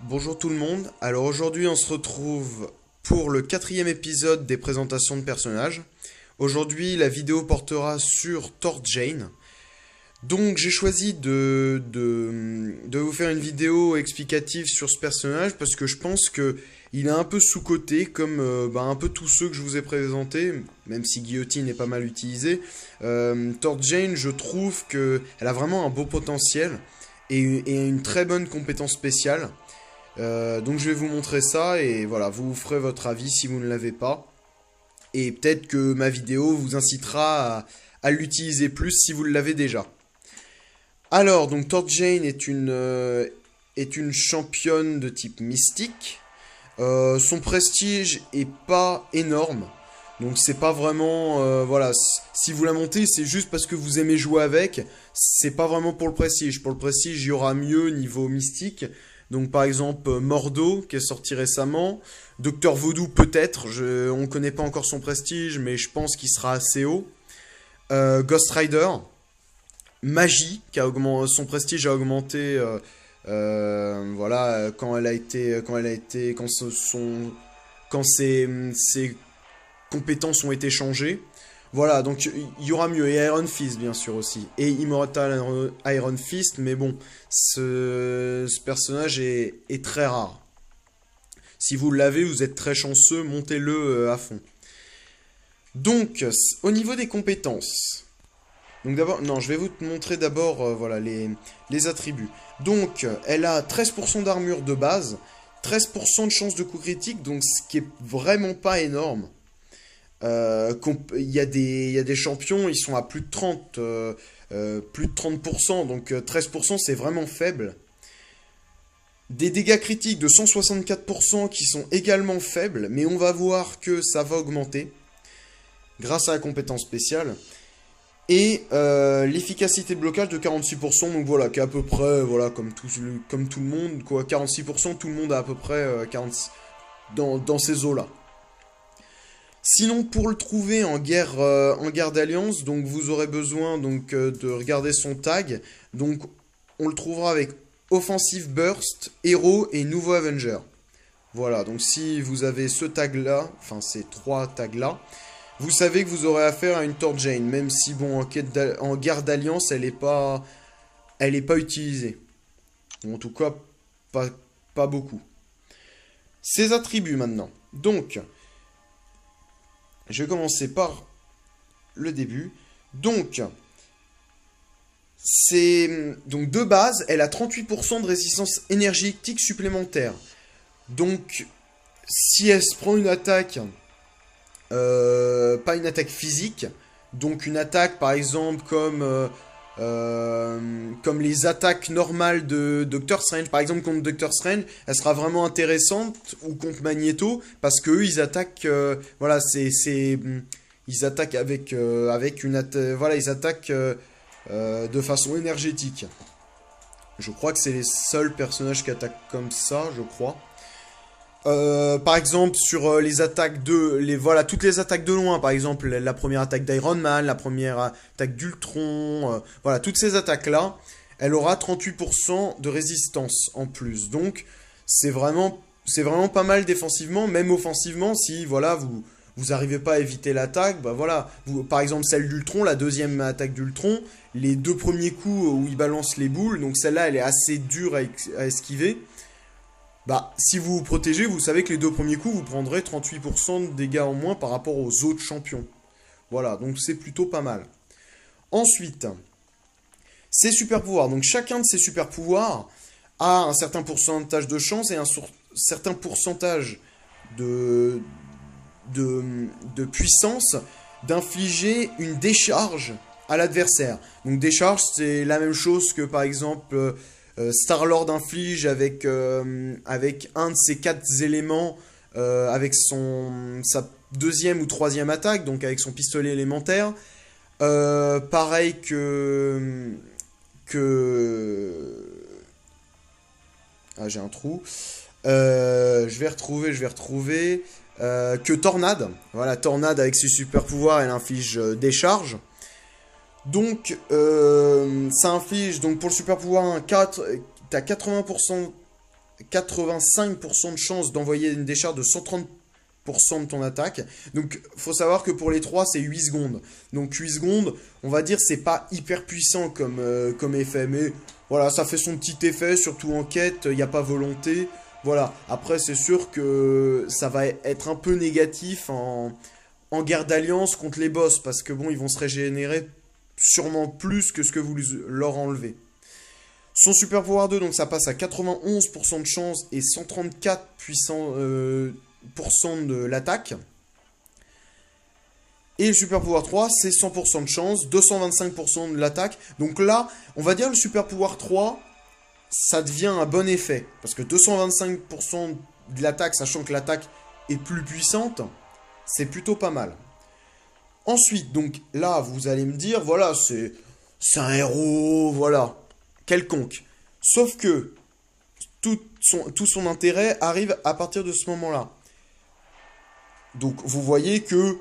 Bonjour tout le monde, alors aujourd'hui on se retrouve pour le quatrième épisode des présentations de personnages. Aujourd'hui la vidéo portera sur Thor Jane. Donc j'ai choisi de vous faire une vidéo explicative sur ce personnage parce que je pense que il est un peu sous-coté comme un peu tous ceux que je vous ai présentés, même si Guillotine est pas mal utilisée. Thor Jane, je trouve qu'elle a vraiment un beau potentiel et une très bonne compétence spéciale. Donc je vais vous montrer ça et voilà, vous ferez votre avis si vous ne l'avez pas. Et peut-être que ma vidéo vous incitera à l'utiliser plus si vous l'avez déjà. Alors, donc Thor Jane est une championne de type mystique. Son prestige est pas énorme. Donc c'est pas vraiment... voilà, si vous la montez, c'est juste parce que vous aimez jouer avec. C'est pas vraiment pour le prestige. Pour le prestige, il y aura mieux niveau mystique. Donc par exemple Mordo qui est sorti récemment, Docteur Voodoo peut-être, on connaît pas encore son prestige mais je pense qu'il sera assez haut. Ghost Rider, Magie qui a augmenté, son prestige a augmenté voilà quand ses compétences ont été changées. Voilà, donc il y aura mieux. Et Iron Fist, bien sûr, aussi. Et Immortal Iron Fist, mais bon, ce personnage est très rare. Si vous l'avez, vous êtes très chanceux, montez-le à fond. Donc, au niveau des compétences. Donc d'abord, non, je vais vous montrer d'abord voilà, les attributs. Donc, elle a 13% d'armure de base, 13% de chance de coup critique, donc ce qui est vraiment pas énorme. Il y a des champions, ils sont à plus de 30, plus de 30%, donc 13% c'est vraiment faible. Des dégâts critiques de 164% qui sont également faibles, mais on va voir que ça va augmenter grâce à la compétence spéciale. Et l'efficacité de blocage de 46%, donc voilà, qui est à peu près, voilà, comme tout le monde, quoi, 46%, tout le monde a à peu près 46 dans ces eaux-là. Sinon, pour le trouver en guerre d'alliance, donc vous aurez besoin donc de regarder son tag. Donc, on le trouvera avec Offensive Burst, Héros et Nouveau Avenger. Voilà, donc si vous avez ce tag-là, enfin ces trois tags-là, vous savez que vous aurez affaire à une Thor Jane, même si, bon, en guerre d'alliance, elle est pas utilisée. Ou en tout cas, pas beaucoup. Ses attributs, maintenant. Donc... je vais commencer par le début. Donc, donc de base, elle a 38% de résistance énergétique supplémentaire. Donc, si elle se prend une attaque, pas une attaque physique, donc une attaque par exemple comme les attaques normales de Doctor Strange, par exemple contre Doctor Strange, elle sera vraiment intéressante, ou contre Magneto, parce qu'eux ils attaquent, voilà, ils attaquent avec voilà, ils attaquent de façon énergétique. Je crois que c'est les seuls personnages qui attaquent comme ça, je crois. Par exemple sur les attaques voilà, toutes les attaques de loin, par exemple la première attaque d'Iron Man, la première attaque d'Ultron, voilà, toutes ces attaques là, elle aura 38% de résistance en plus. Donc c'est vraiment pas mal défensivement, même offensivement si voilà vous arrivez pas à éviter l'attaque, bah voilà, par exemple celle d'Ultron, la deuxième attaque d'Ultron, les deux premiers coups où il balance les boules, donc celle-là elle est assez dure à esquiver. Bah, si vous vous protégez, vous savez que les deux premiers coups, vous prendrez 38% de dégâts en moins par rapport aux autres champions. Voilà, donc c'est plutôt pas mal. Ensuite, ses super pouvoirs. Donc chacun de ces super pouvoirs a un certain pourcentage de chance et un certain pourcentage de, de puissance d'infliger une décharge à l'adversaire. Donc décharge, c'est la même chose que par exemple... Star-Lord inflige avec un de ses 4 éléments, avec sa deuxième ou troisième attaque, donc avec son pistolet élémentaire. Pareil ah, j'ai un trou. Je vais retrouver. Que Tornade. Voilà, Tornade avec ses super pouvoirs, elle inflige des charges. Donc, ça inflige, donc pour le super pouvoir 1, t'as 80% 85% de chance d'envoyer une décharge de 130% de ton attaque. Donc, faut savoir que pour les 3, c'est 8 secondes. Donc, 8 secondes, on va dire, c'est pas hyper puissant comme effet. Mais voilà, ça fait son petit effet, surtout en quête, il n'y a pas volonté. Voilà, après, c'est sûr que ça va être un peu négatif en guerre d'alliance contre les boss. Parce que bon, ils vont se régénérer sûrement plus que ce que vous leur enlevez. Son super pouvoir 2, donc ça passe à 91% de chance et 134% de l'attaque. Et le super pouvoir 3, c'est 100% de chance, 225% de l'attaque. Donc là, on va dire le super pouvoir 3, ça devient un bon effet. Parce que 225% de l'attaque, sachant que l'attaque est plus puissante, c'est plutôt pas mal. Ensuite, donc là, vous allez me dire, voilà, c'est un héros, voilà, quelconque. Sauf que tout son intérêt arrive à partir de ce moment-là. Donc vous voyez que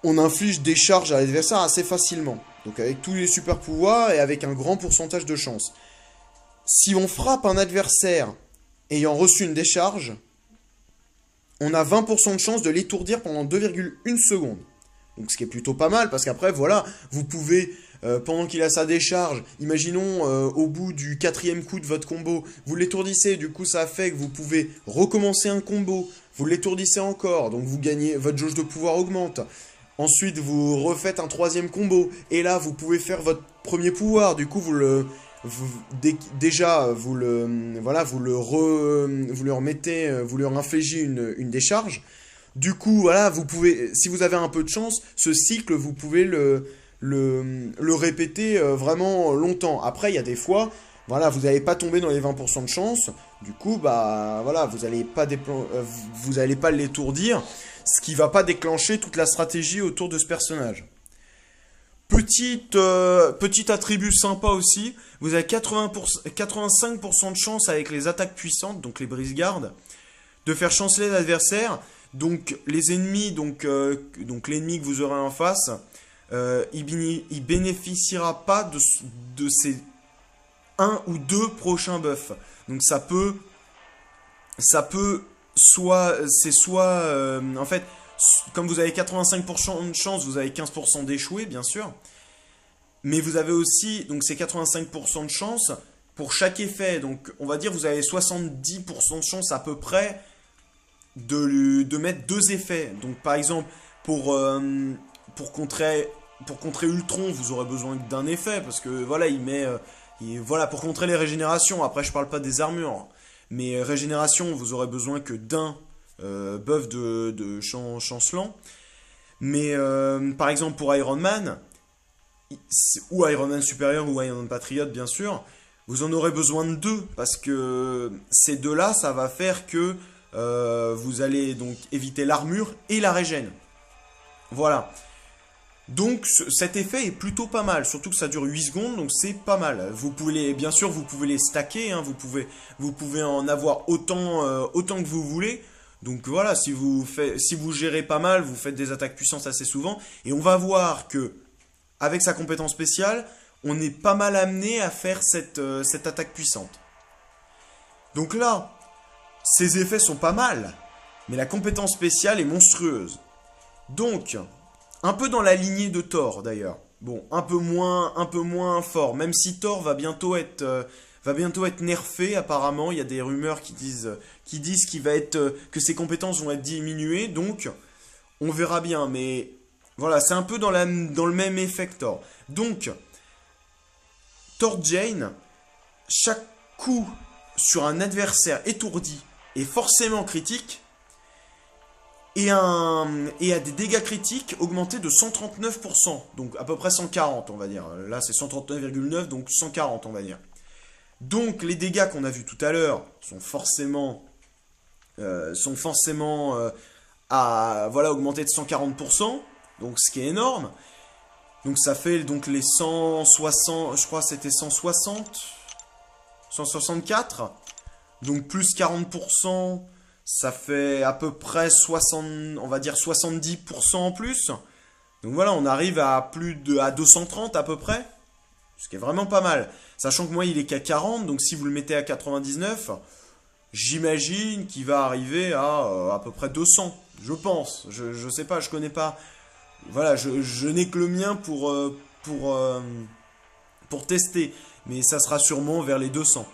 on inflige des charges à l'adversaire assez facilement. Donc avec tous les super pouvoirs et avec un grand pourcentage de chance. Si on frappe un adversaire ayant reçu une décharge, on a 20% de chance de l'étourdir pendant 2,1 secondes. Donc ce qui est plutôt pas mal, parce qu'après, voilà, vous pouvez, pendant qu'il a sa décharge, imaginons au bout du 4e coup de votre combo, vous l'étourdissez, du coup ça fait que vous pouvez recommencer un combo, vous l'étourdissez encore, donc vous gagnez, votre jauge de pouvoir augmente. Ensuite, vous refaites un 3e combo, et là, vous pouvez faire votre premier pouvoir, du coup, vous le remettez, vous leur infligez une décharge. Du coup, voilà, vous pouvez, si vous avez un peu de chance, ce cycle, vous pouvez le répéter vraiment longtemps. Après, il y a des fois, voilà, vous n'allez pas tomber dans les 20% de chance. Du coup, bah, voilà, vous n'allez pas l'étourdir, ce qui va pas déclencher toute la stratégie autour de ce personnage. Petit attribut sympa aussi, vous avez 85% de chance avec les attaques puissantes, donc les brise-gardes, de faire chanceler l'adversaire. Donc les ennemis, donc l'ennemi que vous aurez en face, il bénéficiera pas de ces 1 ou 2 prochains buffs. Donc ça peut en fait, comme vous avez 85% de chance, vous avez 15% d'échouer, bien sûr. Mais vous avez aussi, donc ces 85% de chance pour chaque effet. Donc on va dire vous avez 70% de chance à peu près de mettre 2 effets. Donc par exemple, pour contrer Ultron, vous aurez besoin d'un effet. Parce que voilà, voilà, pour contrer les régénérations. Après, je parle pas des armures. Mais régénération, vous aurez besoin que d'un buff de chancelant. Mais par exemple pour Iron Man, ou Iron Man supérieur ou Iron Man Patriot bien sûr, vous en aurez besoin de 2, parce que ces 2-là, ça va faire que vous allez donc éviter l'armure et la régène. Voilà. Donc cet effet est plutôt pas mal, surtout que ça dure 8 secondes, donc c'est pas mal. Bien sûr, vous pouvez les stacker, hein, vous pouvez en avoir autant que vous voulez. Donc voilà, si vous gérez pas mal, vous faites des attaques puissantes assez souvent, et on va voir que avec sa compétence spéciale, on est pas mal amené à faire cette attaque puissante. Donc là, ces effets sont pas mal, mais la compétence spéciale est monstrueuse. Donc, un peu dans la lignée de Thor d'ailleurs. Bon, un peu moins fort, même si Thor va bientôt être nerfé apparemment. Il y a des rumeurs qui disent que ses compétences vont être diminuées, donc on verra bien. Mais voilà, c'est un peu dans le même effet que Thor. Donc, Thor Jane, chaque coup sur un adversaire étourdi est forcément critique et a des dégâts critiques augmentés de 139%, donc à peu près 140 on va dire. Là c'est 139,9, donc 140 on va dire. Donc les dégâts qu'on a vus tout à l'heure sont forcément augmentés de 140%, donc ce qui est énorme. Donc ça fait donc les 160, je crois que c'était 160, 164, donc plus 40%, ça fait à peu près 60, on va dire 70% en plus. Donc voilà, on arrive à à 230 à peu près, ce qui est vraiment pas mal. Sachant que moi il est qu'à 40, donc si vous le mettez à 99, J'imagine qu'il va arriver à peu près 200, je pense. Je sais pas, je connais pas. Voilà, je n'ai que le mien pour, euh, pour tester, mais ça sera sûrement vers les 200.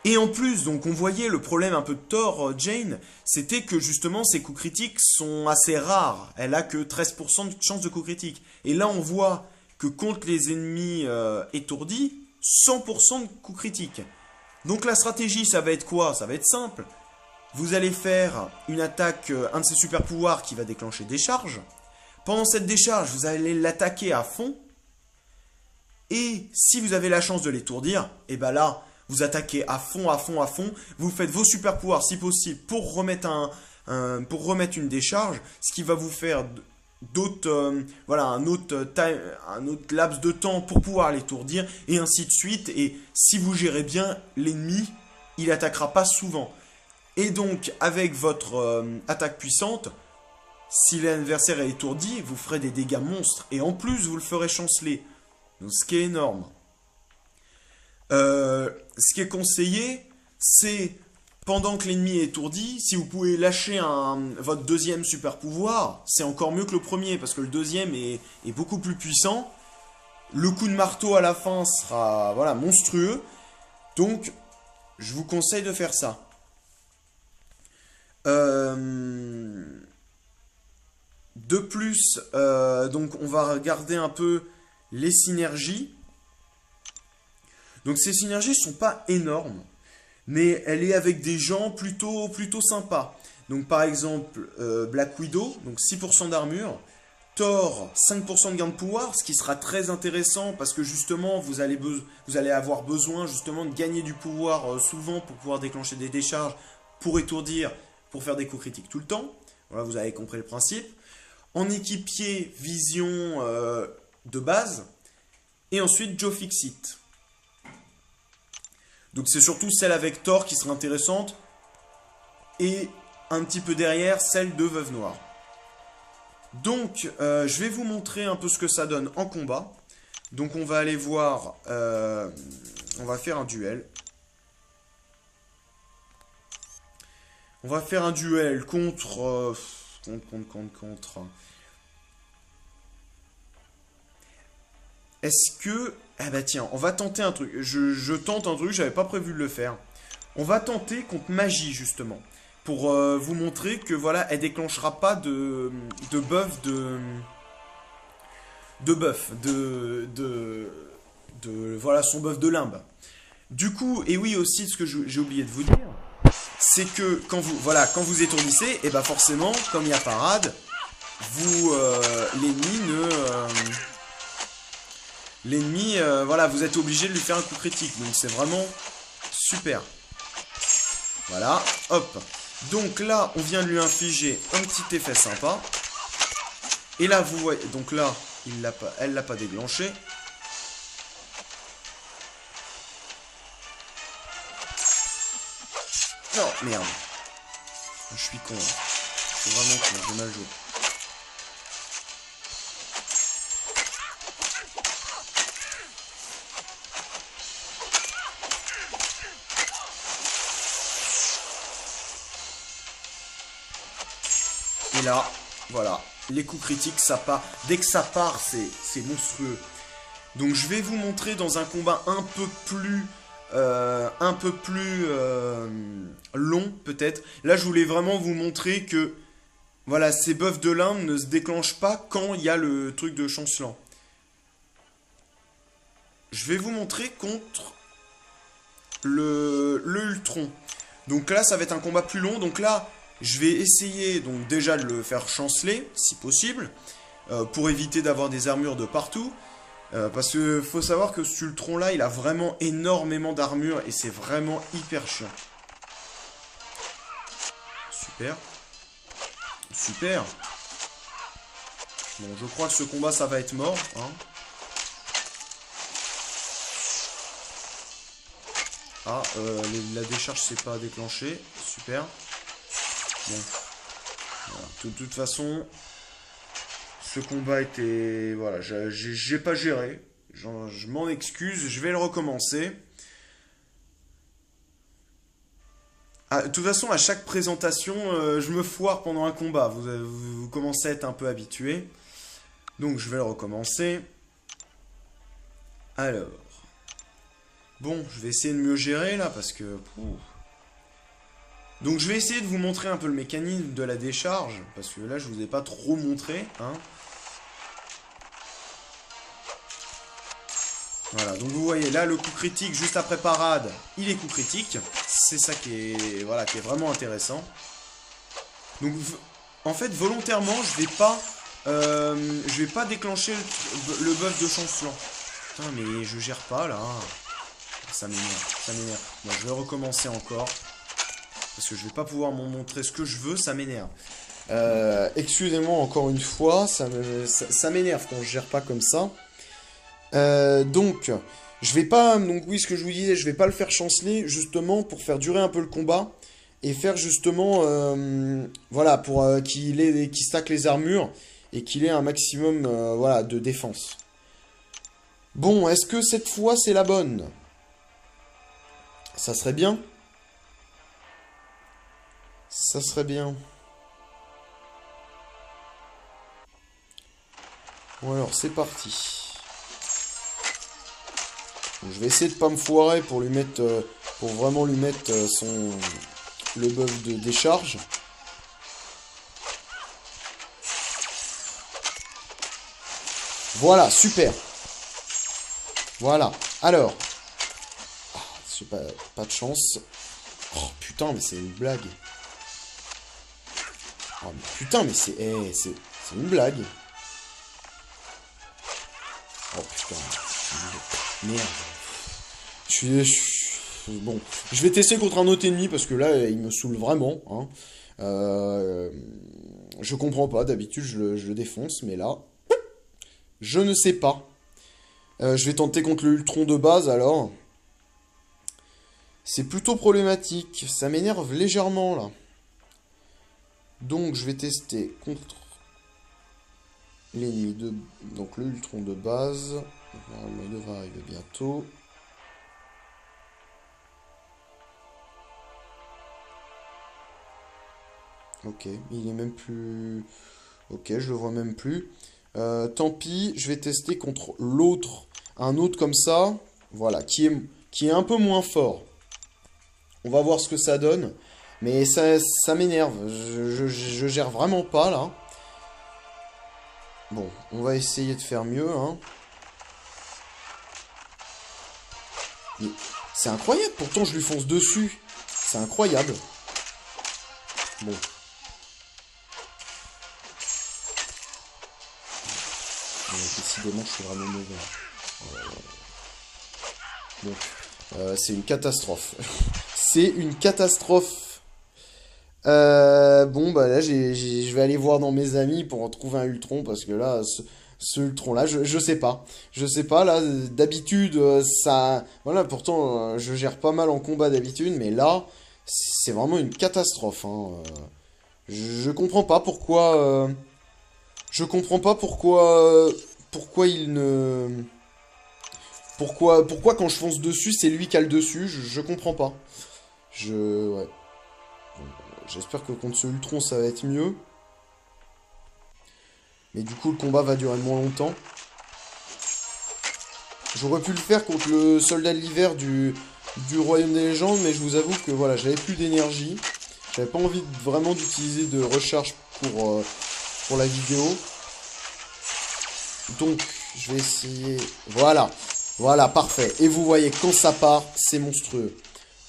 Et en plus, donc on voyait le problème un peu de Thor, Jane, c'était que justement ses coups critiques sont assez rares. Elle a que 13% de chance de coups critiques. Et là on voit que contre les ennemis étourdis, 100% de coups critiques. Donc la stratégie, ça va être quoi? Ça va être simple. Vous allez faire une attaque, un de ses super pouvoirs qui va déclencher des charges. Pendant cette décharge, vous allez l'attaquer à fond. Et si vous avez la chance de l'étourdir, et ben là, vous attaquez à fond, à fond, à fond. Vous faites vos super pouvoirs si possible pour remettre pour remettre une décharge, ce qui va vous faire voilà, un autre laps de temps pour pouvoir l'étourdir, et ainsi de suite. Et si vous gérez bien, l'ennemi, il attaquera pas souvent. Et donc, avec votre attaque puissante, si l'adversaire est étourdi, vous ferez des dégâts monstres. Et en plus, vous le ferez chanceler. Donc, ce qui est énorme. Ce qui est conseillé, c'est pendant que l'ennemi est étourdi, si vous pouvez lâcher votre deuxième super pouvoir, c'est encore mieux que le premier, parce que le deuxième est beaucoup plus puissant. Le coup de marteau à la fin sera voilà, monstrueux. Donc, je vous conseille de faire ça. De plus, donc on va regarder un peu les synergies. Donc ces synergies ne sont pas énormes, mais elle est avec des gens plutôt sympas. Donc par exemple, Black Widow, donc 6% d'armure. Thor, 5% de gain de pouvoir, ce qui sera très intéressant parce que justement, vous allez avoir besoin justement de gagner du pouvoir souvent pour pouvoir déclencher des décharges, pour étourdir, pour faire des coups critiques tout le temps. Voilà, vous avez compris le principe. En équipier, vision de base. Et ensuite, Joe Fixit. Donc c'est surtout celle avec Thor qui sera intéressante. Et un petit peu derrière, celle de Veuve Noire. Donc, je vais vous montrer un peu ce que ça donne en combat. Donc on va aller voir... on va faire un duel. On va faire un duel contre... contre... Est-ce que... Ah bah tiens, on va tenter un truc. Je tente un truc, j'avais pas prévu de le faire. On va tenter contre magie, justement. Pour vous montrer que, voilà, elle déclenchera pas de buff voilà, son buff de limbe. Du coup, et oui aussi, ce que j'ai oublié de vous dire, c'est que quand vous étourdissez, et bah forcément, comme il y a parade, l'ennemi, voilà, vous êtes obligé de lui faire un coup critique. Donc c'est vraiment super. Voilà, hop. Donc là, on vient de lui infliger un petit effet sympa. Et là, vous voyez, donc là, elle l'a pas déclenché. Non, merde. Je suis con. Je suis vraiment con, j'ai mal joué. Et là, voilà, les coups critiques, ça part. Dès que ça part, c'est monstrueux. Donc je vais vous montrer dans un combat un peu plus long, peut-être. Là, je voulais vraiment vous montrer que, voilà, ces buffs de limbe ne se déclenchent pas quand il y a le truc de chancelant. Je vais vous montrer contre le Ultron. Donc là, ça va être un combat plus long. Donc là... Je vais essayer donc déjà de le faire chanceler, si possible, pour éviter d'avoir des armures de partout. Parce que faut savoir que ce Ultron là, il a vraiment énormément d'armure et c'est vraiment hyper chiant. Super. Super. Bon, je crois que ce combat, ça va être mort. Hein. Ah, la décharge s'est pas déclenchée. Super. Bon. Voilà. De toute façon, ce combat était... Voilà, j'ai pas géré. Je m'en excuse, je vais le recommencer. De toute façon, à chaque présentation, je me foire pendant un combat. Vous commencez à être un peu habitué. Donc, je vais le recommencer. Alors. Bon, je vais essayer de mieux gérer, là, parce que... Donc, je vais essayer de vous montrer un peu le mécanisme de la décharge. Parce que là, je vous ai pas trop montré, hein. Voilà, donc vous voyez là le coup critique juste après parade, il est coup critique. C'est ça qui est, voilà, qui est vraiment intéressant. Donc en fait volontairement je vais pas déclencher le buff de chancelant. Putain mais je gère pas là. Ça m'énerve, ça m'énerve. Bon, je vais recommencer encore. Parce que je vais pas pouvoir m'en montrer ce que je veux, ça m'énerve. Excusez-moi encore une fois, ça m'énerve quand je gère pas comme ça. Donc, je vais pas, donc oui, ce que je vous disais, je vais pas le faire chanceler, justement, pour faire durer un peu le combat, et faire justement, voilà, pour qu'il stack les armures, et qu'il ait un maximum, voilà, de défense. Bon, est-ce que cette fois, c'est la bonne? Ça serait bien. Ça serait bien. Bon alors, c'est parti. Je vais essayer de pas me foirer pour lui mettre, pour vraiment lui mettre le buff de décharge. Voilà, super. Voilà. Alors. J'ai pas de chance. Oh putain, mais c'est une blague. Oh mais putain, mais c'est une blague. Oh putain. Merde. Bon, je vais tester contre un autre ennemi parce que là, il me saoule vraiment. Hein. Je comprends pas, d'habitude je le défonce, mais là, je ne sais pas. Je vais tenter contre le Ultron de base alors. C'est plutôt problématique, ça m'énerve légèrement là. Donc je vais tester contre l'ennemi de... Donc le Ultron de base. Normalement il devrait arriver bientôt. Ok, il est même plus... Ok, je le vois même plus. Tant pis, je vais tester contre l'autre. Un autre comme ça. Voilà, qui est un peu moins fort. On va voir ce que ça donne. Mais ça m'énerve. Je gère vraiment pas, là. Bon, on va essayer de faire mieux, hein. C'est incroyable, pourtant je lui fonce dessus. C'est incroyable. Bon. Décidément, je suis vraiment mauvais. Bon. C'est une catastrophe. C'est une catastrophe. Bon, bah là, je vais aller voir dans mes amis pour trouver un Ultron, parce que là, ce Ultron-là, je sais pas. Je sais pas, là, d'habitude, ça... Voilà, pourtant, je gère pas mal en combat d'habitude, mais là, c'est vraiment une catastrophe, hein. Je comprends pas pourquoi... Je comprends pas pourquoi il ne... Pourquoi quand je fonce dessus, c'est lui qui a le dessus, je comprends pas. Ouais. Bon, j'espère que contre ce Ultron, ça va être mieux. Mais du coup, le combat va durer moins longtemps. J'aurais pu le faire contre le soldat de l'hiver du Royaume des légendes, mais je vous avoue que voilà, j'avais plus d'énergie. J'avais pas envie vraiment d'utiliser de recharge pour la vidéo. Donc, je vais essayer... Voilà. Voilà, parfait. Et vous voyez, quand ça part, c'est monstrueux.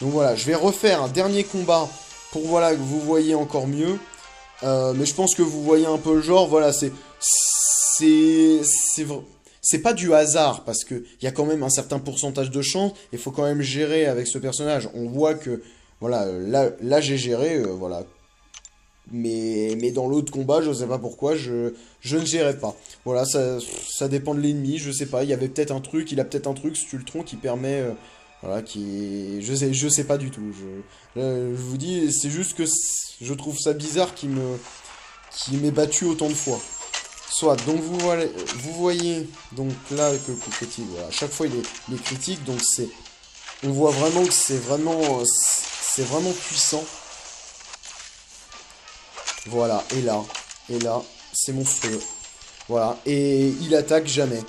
Donc voilà, je vais refaire un dernier combat pour voilà, que vous voyez encore mieux. Mais je pense que vous voyez un peu le genre. Voilà, c'est pas du hasard, parce qu'il y a quand même un certain pourcentage de chance. Il faut quand même gérer avec ce personnage. On voit que, voilà, là j'ai géré, voilà. Mais dans l'autre combat, je sais pas pourquoi, je ne gérais pas. Voilà, ça dépend de l'ennemi, je sais pas. Il y avait peut-être un truc, il a peut-être un truc, ce Ultron, qui permet... voilà, je sais pas du tout. Je vous dis, c'est juste que je trouve ça bizarre qu'il m'ait battu autant de fois. Soit, donc vous voyez, donc là, que le coup critique, voilà, à chaque fois il est critique, donc On voit vraiment que c'est vraiment puissant. Voilà, et là, c'est monstrueux. Voilà, et il attaque jamais.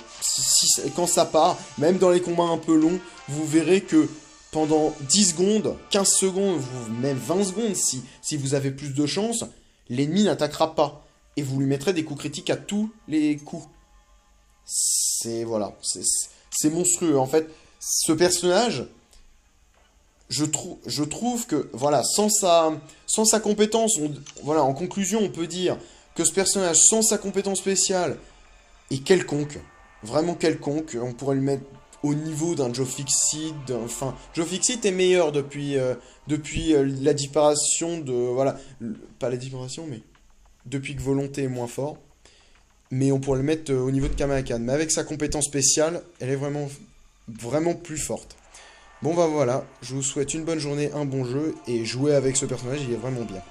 Quand ça part, même dans les combats un peu longs, vous verrez que pendant 10 secondes, 15 secondes, même 20 secondes, si vous avez plus de chance, l'ennemi n'attaquera pas. Et vous lui mettrez des coups critiques à tous les coups. Voilà, c'est monstrueux. En fait, ce personnage, je trouve que, voilà, sans sa compétence, voilà, en conclusion, on peut dire que ce personnage, sans sa compétence spéciale, est quelconque. Vraiment quelconque. On pourrait le mettre au niveau d'un Joe Fixit. Enfin, Joe Fixit est meilleur depuis la disparition de... Voilà, pas la disparition, mais depuis que Volonté est moins fort. Mais on pourrait le mettre au niveau de Kamalakan. Mais avec sa compétence spéciale, elle est vraiment plus forte. Bon bah voilà, je vous souhaite une bonne journée, un bon jeu, et jouer avec ce personnage, il est vraiment bien.